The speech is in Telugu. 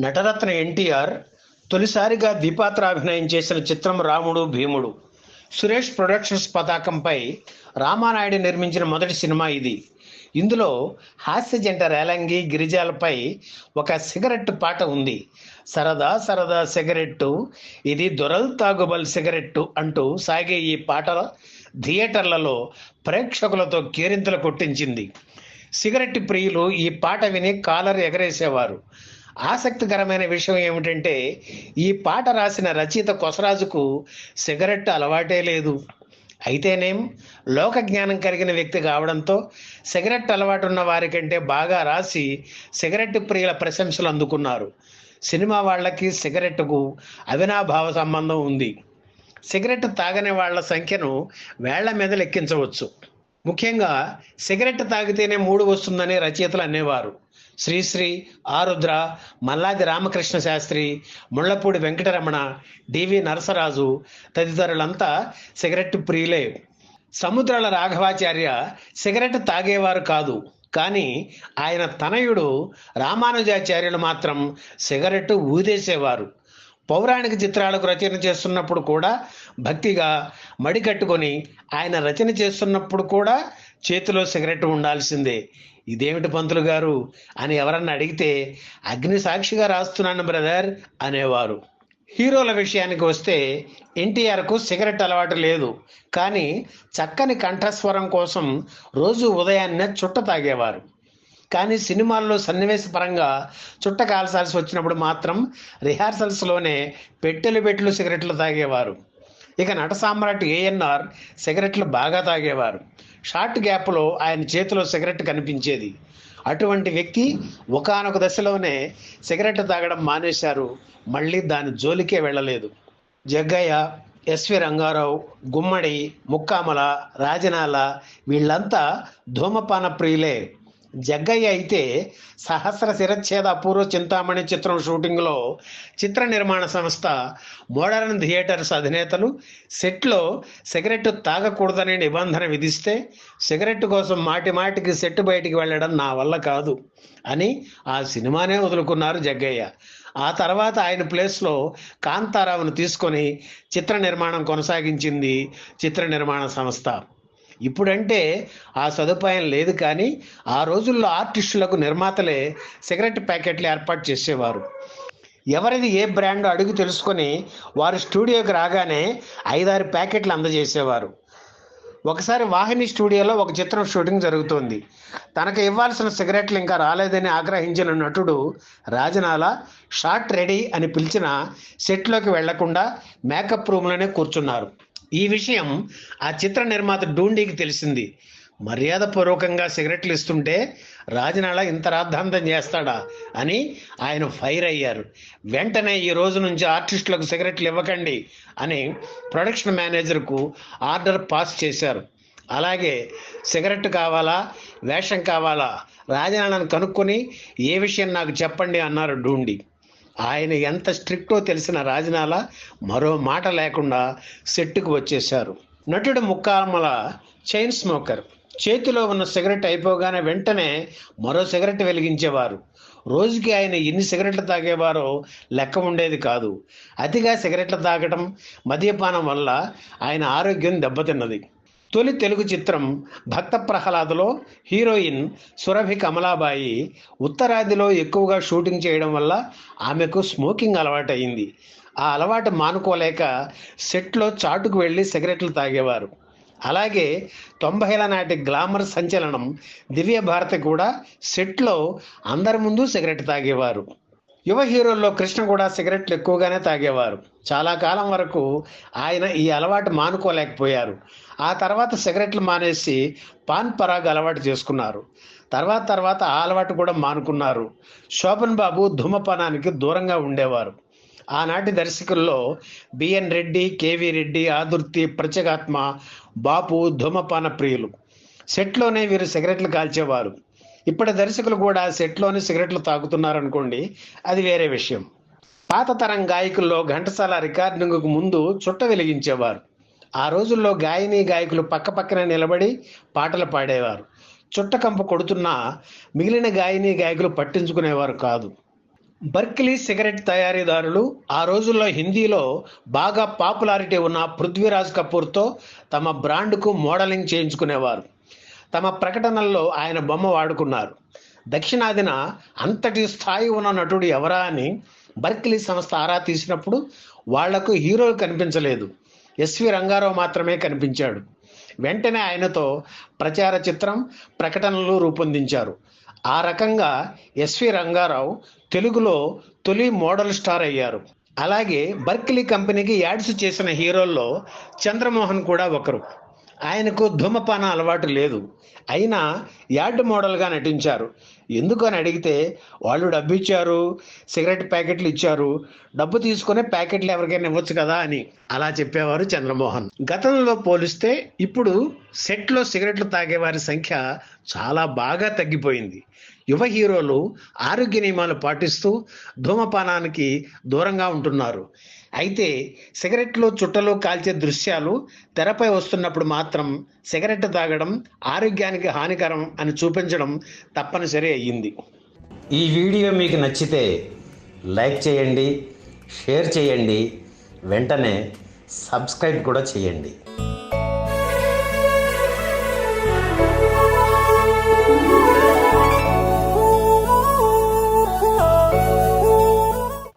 నటరత్న ఎన్టీఆర్ తొలిసారిగా ద్విపాత్ర అభినయం చేసిన చిత్రం రాముడు భీముడు. సురేష్ ప్రొడక్షన్స్ పతాకంపై రామానాయుడు నిర్మించిన మొదటి సినిమా ఇది. ఇందులో హాస్య జంట రేలంగి గిరిజాలపై ఒక సిగరెట్ పాట ఉంది. సరదా సరదా సిగరెట్టు, ఇది దొరల్ తాగుబల్ సిగరెట్టు అంటూ సాగే ఈ పాట థియేటర్లలో ప్రేక్షకులతో కేరింతలు కొట్టించింది. సిగరెట్ ప్రియులు ఈ పాట విని కాలర్ ఎగరేసేవారు. ఆసక్తికరమైన విషయం ఏమిటంటే, ఈ పాట రాసిన రచయిత కొసరాజుకు సిగరెట్ అలవాటే లేదు. అయితేనేం లోక జ్ఞానం కలిగిన వ్యక్తి కావడంతో సిగరెట్ అలవాటు ఉన్న వారికంటే బాగా రాసి సిగరెట్ ప్రియుల ప్రశంసలు అందుకున్నారు. సినిమా వాళ్ళకి సిగరెట్కు అవినాభావ సంబంధం ఉంది. సిగరెట్ తాగని వాళ్ళ సంఖ్యను వేళ్ల మీద లెక్కించవచ్చు. ముఖ్యంగా సిగరెట్ తాగితేనే మూడు వస్తుందని రచయితలు అనేవారు. శ్రీశ్రీ, ఆరుద్ర, మల్లాది రామకృష్ణ శాస్త్రి, ముళ్లపూడి వెంకటరమణ, డివి నరసరాజు తదితరులంతా సిగరెట్ ప్రియులే. సముద్రాల రాఘవాచార్య సిగరెట్ తాగేవారు కాదు, కానీ ఆయన తనయుడు రామానుజాచార్యులు మాత్రం సిగరెట్ ఊదేసేవారు. పౌరాణిక చిత్రాలకు రచన చేస్తున్నప్పుడు కూడా భక్తిగా మడికట్టుకొని, ఆయన రచన చేస్తున్నప్పుడు కూడా చేతిలో సిగరెట్ ఉండాల్సిందే. ఇదేమిటి పంతులు గారు అని ఎవరన్నా అడిగితే, అగ్ని సాక్షిగా రాస్తున్నాను బ్రదర్ అనేవారు. హీరోల విషయానికి వస్తే, ఎన్టీఆర్కు సిగరెట్ అలవాటు లేదు, కానీ చక్కని కంఠస్వరం కోసం రోజు ఉదయాన్నే చుట్ట తాగేవారు. కానీ సినిమాల్లో సన్నివేశపరంగా చుట్ట కాల్చాల్సి వచ్చినప్పుడు మాత్రం రిహార్సల్స్లోనే పెట్టెలు సిగరెట్లు తాగేవారు. ఇక నట సామ్రాట్ ఏఎన్ఆర్ సిగరెట్లు బాగా తాగేవారు. షార్ట్ గ్యాప్లో ఆయన చేతిలో సిగరెట్ కనిపించేది. అటువంటి వ్యక్తి ఒకానొక దశలోనే సిగరెట్ తాగడం మానేశారు. మళ్ళీ దాని జోలికే వెళ్ళలేదు. జగ్గయ్య, ఎస్వి రంగారావు, గుమ్మడి, ముక్కామల, రాజనాల వీళ్ళంతా ధూమపాన ప్రియులే. జగ్గయ్య అయితే సహస్ర శిరచ్ఛేద అపూర్వ చింతామణి చిత్రం షూటింగ్లో చిత్ర నిర్మాణ సంస్థ మోడర్న్ థియేటర్స్ అధినేతలు సెట్లో సిగరెట్ తాగకూడదనే నిబంధన విధిస్తే, సిగరెట్ కోసం మాటి మాటికి సెట్ బయటికి వెళ్ళడం నా వల్ల కాదు అని ఆ సినిమానే వదులుకున్నారు జగ్గయ్య. ఆ తర్వాత ఆయన ప్లేస్లో కాంతారావును తీసుకొని చిత్ర నిర్మాణం కొనసాగించింది చిత్ర నిర్మాణ సంస్థ. ఇప్పుడంటే ఆ సదుపాయం లేదు, కానీ ఆ రోజుల్లో ఆర్టిస్టులకు నిర్మాతలే సిగరెట్ ప్యాకెట్లు ఏర్పాటు చేసేవారు. ఎవరిది ఏ బ్రాండ్ అడుగు తెలుసుకొని వారు స్టూడియోకి రాగానే 5-6 ప్యాకెట్లు అందజేసేవారు. ఒకసారి వాహిని స్టూడియోలో ఒక చిత్రం షూటింగ్ జరుగుతోంది. తనకు ఇవ్వాల్సిన సిగరెట్లు ఇంకా రాలేదని ఆగ్రహించిన నటుడు రాజనాల షార్ట్ రెడీ అని పిలిచిన సెట్లోకి వెళ్లకుండా మేకప్ రూమ్లోనే కూర్చున్నారు. ఈ విషయం ఆ చిత్ర నిర్మాత డూండీకి తెలిసింది. మర్యాదపూర్వకంగా సిగరెట్లు ఇస్తుంటే రాజనాల ఇంత రాద్ధాంతం చేస్తాడా అని ఆయన ఫైర్ అయ్యారు. వెంటనే ఈ రోజు నుంచి ఆర్టిస్టులకు సిగరెట్లు ఇవ్వకండి అని ప్రొడక్షన్ మేనేజర్కు ఆర్డర్ పాస్ చేశారు. అలాగే సిగరెట్ కావాలా, వేషం కావాలా, రాజనాలను కనుక్కొని ఏ విషయం నాకు చెప్పండి అన్నారు డూండి. ఆయన ఎంత స్ట్రిక్టో తెలిసిన రాజనాల మరో మాట లేకుండా సెట్టుకు వచ్చేశారు. నటుడు ముక్కామల చైన్ స్మోకర్. చేతిలో ఉన్న సిగరెట్ అయిపోగానే వెంటనే మరో సిగరెట్ వెలిగించేవారు. రోజుకి ఆయన ఎన్ని సిగరెట్లు తాగేవారో లెక్క ఉండేది కాదు. అతిగా సిగరెట్లు తాగడం, మద్యపానం వల్ల ఆయన ఆరోగ్యం దెబ్బతిన్నది. తొలి తెలుగు చిత్రం భక్త ప్రహ్లాదలో హీరోయిన్ సురభి కమలాబాయి ఉత్తరాదిలో ఎక్కువగా షూటింగ్ చేయడం వల్ల ఆమెకు స్మోకింగ్ అలవాటయింది. ఆ అలవాటు మానుకోలేక సెట్లో చాటుకు వెళ్ళి సిగరెట్లు తాగేవారు. అలాగే 90ల నాటి గ్లామర్ సంచలనం దివ్య భారతి కూడా సెట్లో అందరి ముందు సిగరెట్ తాగేవారు. యువ హీరోల్లో కృష్ణ కూడా సిగరెట్లు ఎక్కువగానే తాగేవారు. చాలా కాలం వరకు ఆయన ఈ అలవాటు మానుకోలేకపోయారు. ఆ తర్వాత సిగరెట్లు మానేసి పాన్ పరాగ్ అలవాటు చేసుకున్నారు. తర్వాత ఆ అలవాటు కూడా మానుకున్నారు. శోభన్ బాబు ధూమపానానికి దూరంగా ఉండేవారు. ఆనాటి దర్శకుల్లో బిఎన్ రెడ్డి, కేవి రెడ్డి, ఆదుర్తి, ప్రత్యేగాత్మ, బాపు ధూమపాన ప్రియులు. సెట్లోనే వీరు సిగరెట్లు కాల్చేవారు. ఇప్పటి దర్శకులు కూడా సెట్లోనే సిగరెట్లు తాగుతున్నారనుకోండి, అది వేరే విషయం. పాత తరం గాయకుల్లో ఘంటసాల రికార్డింగ్కు ముందు చుట్ట వెలిగించేవారు. ఆ రోజుల్లో గాయని గాయకులు పక్కపక్కనే నిలబడి పాటలు పాడేవారు. చుట్ట కంప కొడుతున్నా మిగిలిన గాయని గాయకులు పట్టించుకునేవారు కాదు. బర్కిలీ సిగరెట్ తయారీదారులు ఆ రోజుల్లో హిందీలో బాగా పాపులారిటీ ఉన్న పృథ్వీరాజ్ కపూర్తో తమ బ్రాండ్కు మోడలింగ్ చేయించుకునేవారు. తమ ప్రకటనల్లో ఆయన బొమ్మ వాడుకున్నారు. దక్షిణాదిన అంతటి స్థాయి ఉన్న నటుడు ఎవరా అని బర్కిలీ సంస్థ ఆరా తీసినప్పుడు వాళ్లకు హీరోలు కనిపించలేదు. ఎస్వి రంగారావు మాత్రమే కనిపించాడు. వెంటనే ఆయనతో ప్రచార చిత్రం, ప్రకటనలు రూపొందించారు. ఆ రకంగా ఎస్వి రంగారావు తెలుగులో తొలి మోడల్ స్టార్ అయ్యారు. అలాగే బర్కిలీ కంపెనీకి యాడ్స్ చేసిన హీరోల్లో చంద్రమోహన్ కూడా ఒకరు. ఆయనకు ధూమపాన అలవాటు లేదు, అయినా యాడ్ మోడల్గా నటించారు. ఎందుకు అని అడిగితే వాళ్ళు డబ్బు ఇచ్చారు, సిగరెట్ ప్యాకెట్లు ఇచ్చారు, డబ్బు తీసుకునే ప్యాకెట్లు ఎవరికైనా ఇవ్వచ్చు కదా అని అలా చెప్పేవారు చంద్రమోహన్. గతంలో పోలిస్తే ఇప్పుడు సెట్లో సిగరెట్లు తాగేవారి సంఖ్య చాలా బాగా తగ్గిపోయింది. యువ హీరోలు ఆరోగ్య నియమాలు పాటిస్తూ ధూమపానానికి దూరంగా ఉంటున్నారు. అయితే సిగరెట్లు, చుట్టలు కాల్చే దృశ్యాలు తెరపై వస్తున్నప్పుడు మాత్రం సిగరెట్ తాగడం ఆరోగ్యానికి హానికరం అని చూపించడం తప్పనిసరి అయ్యింది. ఈ వీడియో మీకు నచ్చితే లైక్ చేయండి, షేర్ చేయండి, వెంటనే సబ్స్క్రైబ్ కూడా చేయండి.